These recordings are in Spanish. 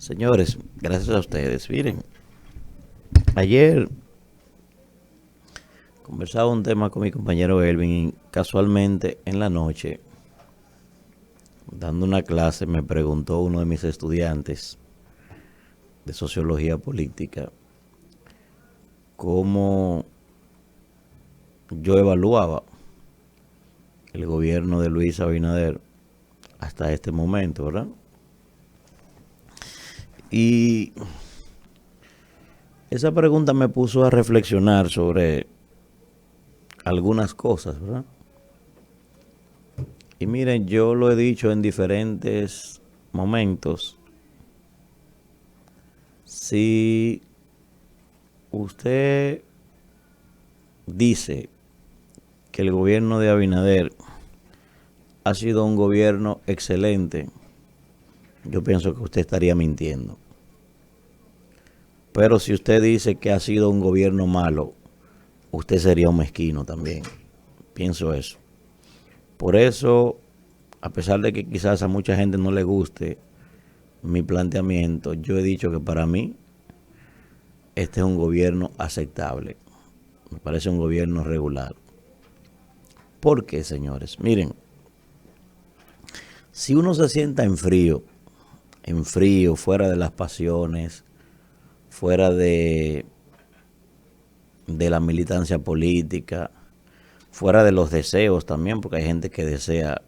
Señores, gracias a ustedes. Miren, ayer conversaba un tema con mi compañero Elvin y casualmente en la noche, dando una clase, me preguntó uno de mis estudiantes de sociología política cómo yo evaluaba el gobierno de Luis Abinader hasta este momento, ¿verdad? Y esa pregunta me puso a reflexionar sobre algunas cosas, ¿verdad? Y miren, yo lo he dicho en diferentes momentos. Si usted dice que el gobierno de Abinader ha sido un gobierno excelente, yo pienso que usted estaría mintiendo. Pero si usted dice que ha sido un gobierno malo, usted sería un mezquino también. Pienso eso. Por eso, a pesar de que quizás a mucha gente no le guste mi planteamiento, yo he dicho que para mí este es un gobierno aceptable. Me parece un gobierno regular. ¿Por qué, señores? Miren, si uno se sienta en frío, fuera de las pasiones, fuera de la militancia política, fuera de los deseos también, porque hay gente que desea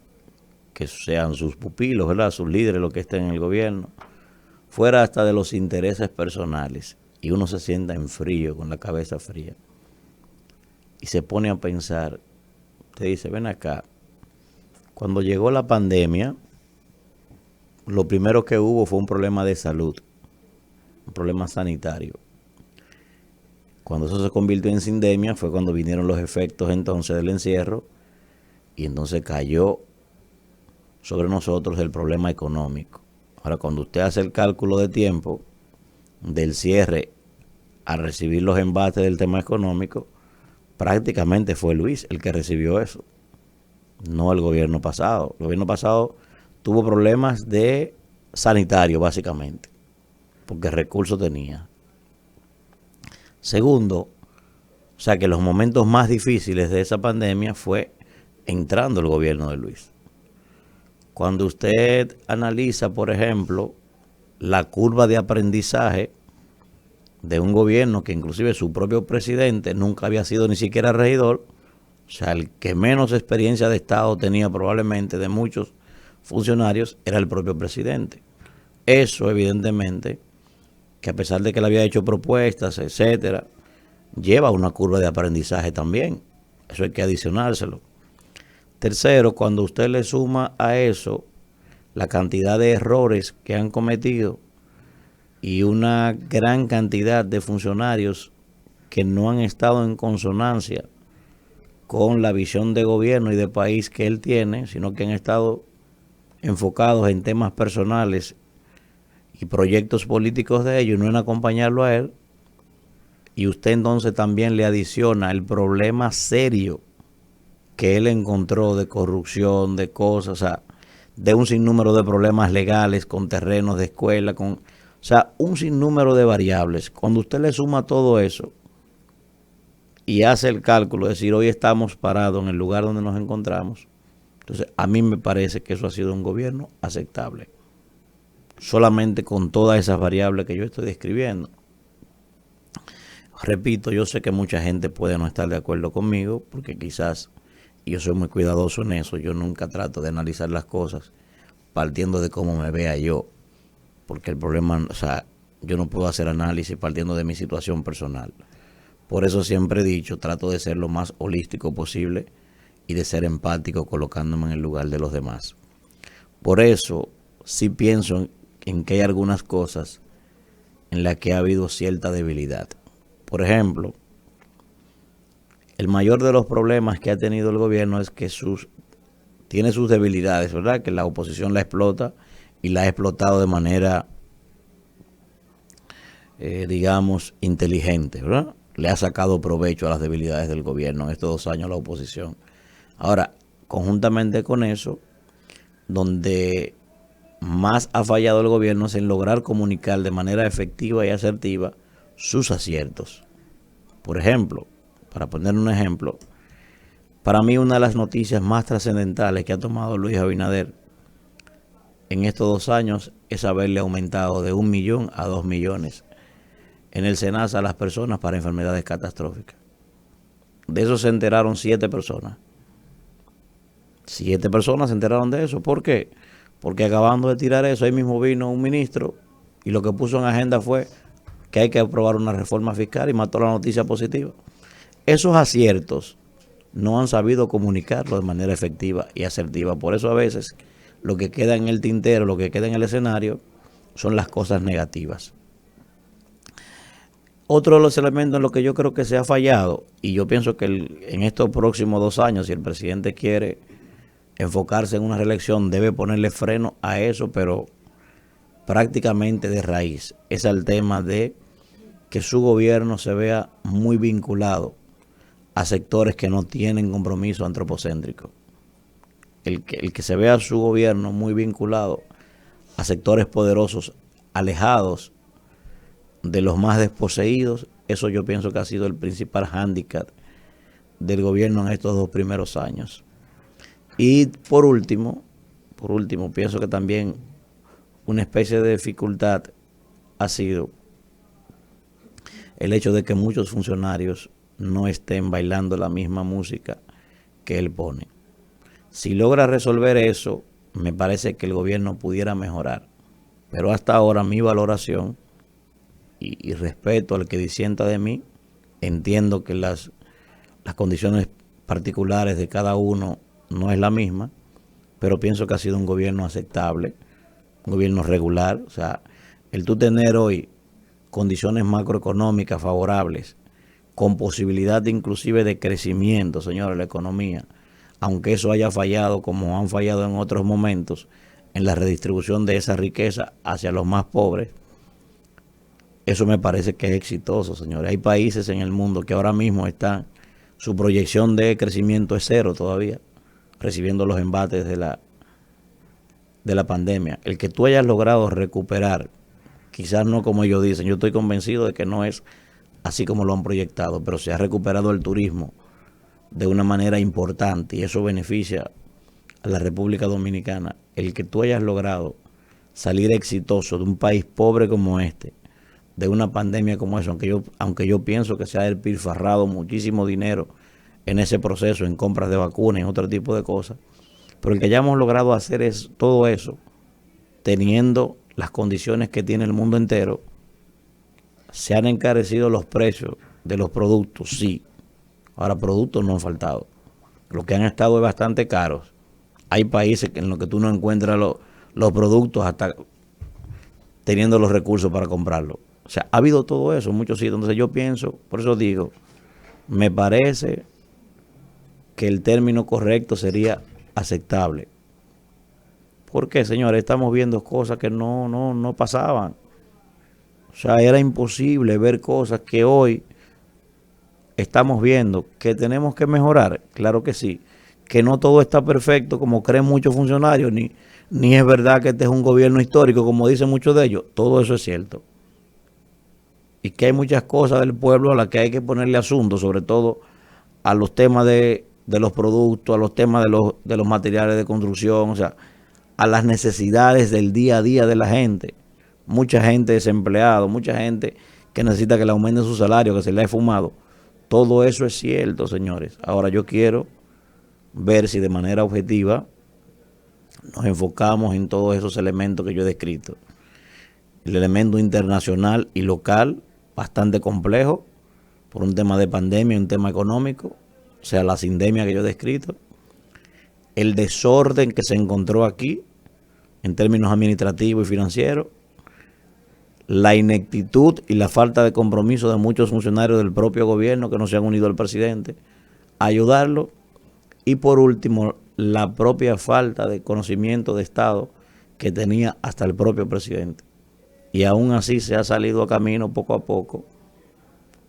que sean sus pupilos, ¿verdad? Sus líderes los que estén en el gobierno, fuera hasta de los intereses personales, y uno se sienta en frío, con la cabeza fría, y se pone a pensar, te dice, ven acá, cuando llegó la pandemia, lo primero que hubo fue un problema de salud, un problema sanitario. Cuando eso se convirtió en sindemia fue cuando vinieron los efectos entonces del encierro y entonces cayó sobre nosotros el problema económico. Ahora, cuando usted hace el cálculo de tiempo del cierre a recibir los embates del tema económico, prácticamente fue Luis el que recibió eso, no el gobierno pasado. El gobierno pasado tuvo problemas de sanitario básicamente, porque recursos tenía. Segundo, o sea que los momentos más difíciles de esa pandemia fue entrando el gobierno de Luis. Cuando usted analiza, por ejemplo, la curva de aprendizaje de un gobierno que inclusive su propio presidente nunca había sido ni siquiera regidor, o sea, el que menos experiencia de Estado tenía probablemente de muchos funcionarios era el propio presidente. Eso evidentemente, que a pesar de que le había hecho propuestas, etcétera, lleva una curva de aprendizaje también. Eso hay que adicionárselo. Tercero, cuando usted le suma a eso la cantidad de errores que han cometido y una gran cantidad de funcionarios que no han estado en consonancia con la visión de gobierno y de país que él tiene, sino que han estado enfocados en temas personales y proyectos políticos de ellos y no en acompañarlo a él, y usted entonces también le adiciona el problema serio que él encontró de corrupción, de cosas, o sea, de un sinnúmero de problemas legales con terrenos de escuela, o sea, un sinnúmero de variables. Cuando usted le suma todo eso y hace el cálculo, es decir, hoy estamos parados en el lugar donde nos encontramos, entonces a mí me parece que eso ha sido un gobierno aceptable, solamente con todas esas variables que yo estoy describiendo. Repito, yo sé que mucha gente puede no estar de acuerdo conmigo, porque quizás yo soy muy cuidadoso en eso, yo nunca trato de analizar las cosas partiendo de cómo me vea yo, porque el problema, o sea, yo no puedo hacer análisis partiendo de mi situación personal. Por eso siempre he dicho, trato de ser lo más holístico posible y de ser empático colocándome en el lugar de los demás. Por eso sí pienso en que hay algunas cosas en las que ha habido cierta debilidad. Por ejemplo, el mayor de los problemas que ha tenido el gobierno es que tiene sus debilidades, ¿verdad? Que la oposición la explota y la ha explotado de manera, digamos, inteligente, ¿verdad? Le ha sacado provecho a las debilidades del gobierno en estos 2 años la oposición. Ahora, conjuntamente con eso, donde más ha fallado el gobierno es en lograr comunicar de manera efectiva y asertiva sus aciertos. Por ejemplo, para poner un ejemplo, para mí una de las noticias más trascendentales que ha tomado Luis Abinader en estos 2 años es haberle aumentado de 1 millón a 2 millones en el SENASA a las personas para enfermedades catastróficas. De eso se enteraron 7 personas. 7 personas se enteraron de eso. ¿Por qué? Porque acabando de tirar eso, ahí mismo vino un ministro y lo que puso en agenda fue que hay que aprobar una reforma fiscal y mató la noticia positiva. Esos aciertos no han sabido comunicarlo de manera efectiva y asertiva. Por eso a veces lo que queda en el tintero, lo que queda en el escenario, son las cosas negativas. Otro de los elementos en los que yo creo que se ha fallado, y yo pienso que en estos próximos 2 años, si el presidente quiere enfocarse en una reelección, debe ponerle freno a eso, pero prácticamente de raíz, es el tema de que su gobierno se vea muy vinculado a sectores que no tienen compromiso antropocéntrico. El que se vea su gobierno muy vinculado a sectores poderosos, alejados de los más desposeídos, eso yo pienso que ha sido el principal hándicap del gobierno en estos 2 primeros años. Y por último, pienso que también una especie de dificultad ha sido el hecho de que muchos funcionarios no estén bailando la misma música que él pone. Si logra resolver eso, me parece que el gobierno pudiera mejorar. Pero hasta ahora mi valoración y respeto al que disienta de mí, entiendo que las condiciones particulares de cada uno no es la misma, pero pienso que ha sido un gobierno aceptable, un gobierno regular. O sea, el tú tener hoy condiciones macroeconómicas favorables, con posibilidad inclusive de crecimiento, señores, la economía, aunque eso haya fallado como han fallado en otros momentos, en la redistribución de esa riqueza hacia los más pobres, eso me parece que es exitoso, señores. Hay países en el mundo que ahora mismo están, su proyección de crecimiento es cero todavía, recibiendo los embates de la pandemia. El que tú hayas logrado recuperar, quizás no como ellos dicen, yo estoy convencido de que no es así como lo han proyectado, pero se ha recuperado el turismo de una manera importante y eso beneficia a la República Dominicana. El que tú hayas logrado salir exitoso de un país pobre como este, de una pandemia como esa, aunque yo pienso que se ha despilfarrado muchísimo dinero en ese proceso, en compras de vacunas y otro tipo de cosas, pero el que hayamos logrado hacer todo eso, teniendo las condiciones que tiene el mundo entero, se han encarecido los precios de los productos, sí. Ahora, productos no han faltado. Los que han estado bastante caros. Hay países en los que tú no encuentras los productos hasta teniendo los recursos para comprarlos. O sea, ha habido todo eso en muchos sitios. Entonces yo pienso, por eso digo, me parece que el término correcto sería aceptable. ¿Por qué, señores? Estamos viendo cosas que no pasaban. O sea, era imposible ver cosas que hoy estamos viendo. Que tenemos que mejorar, claro que sí. Que no todo está perfecto como creen muchos funcionarios, ni es verdad que este es un gobierno histórico como dicen muchos de ellos. Todo eso es cierto. Y que hay muchas cosas del pueblo a las que hay que ponerle asunto, sobre todo a los temas de los productos, a los temas de los materiales de construcción, o sea, a las necesidades del día a día de la gente. Mucha gente desempleada, mucha gente que necesita que le aumenten su salario, que se le ha fumado. Todo eso es cierto, señores. Ahora yo quiero ver si de manera objetiva nos enfocamos en todos esos elementos que yo he descrito. El elemento internacional y local, bastante complejo, por un tema de pandemia, un tema económico, o sea, la sindemia que yo he descrito. El desorden que se encontró aquí, en términos administrativos y financieros. La ineptitud y la falta de compromiso de muchos funcionarios del propio gobierno que no se han unido al presidente a ayudarlo. Y por último, la propia falta de conocimiento de Estado que tenía hasta el propio presidente. Y aún así se ha salido a camino poco a poco.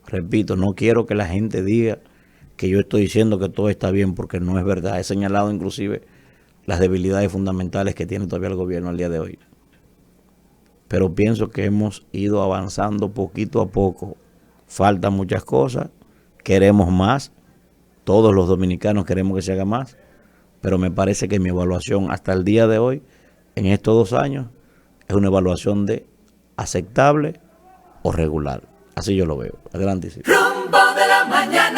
Repito, no quiero que la gente diga que yo estoy diciendo que todo está bien porque no es verdad. He señalado inclusive las debilidades fundamentales que tiene todavía el gobierno al día de hoy. Pero pienso que hemos ido avanzando poquito a poco. Faltan muchas cosas, queremos más, todos los dominicanos queremos que se haga más, pero me parece que mi evaluación hasta el día de hoy, en estos 2 años, es una evaluación de aceptable o regular. Así yo lo veo. Adelante. Sí. Rumbo de la mañana.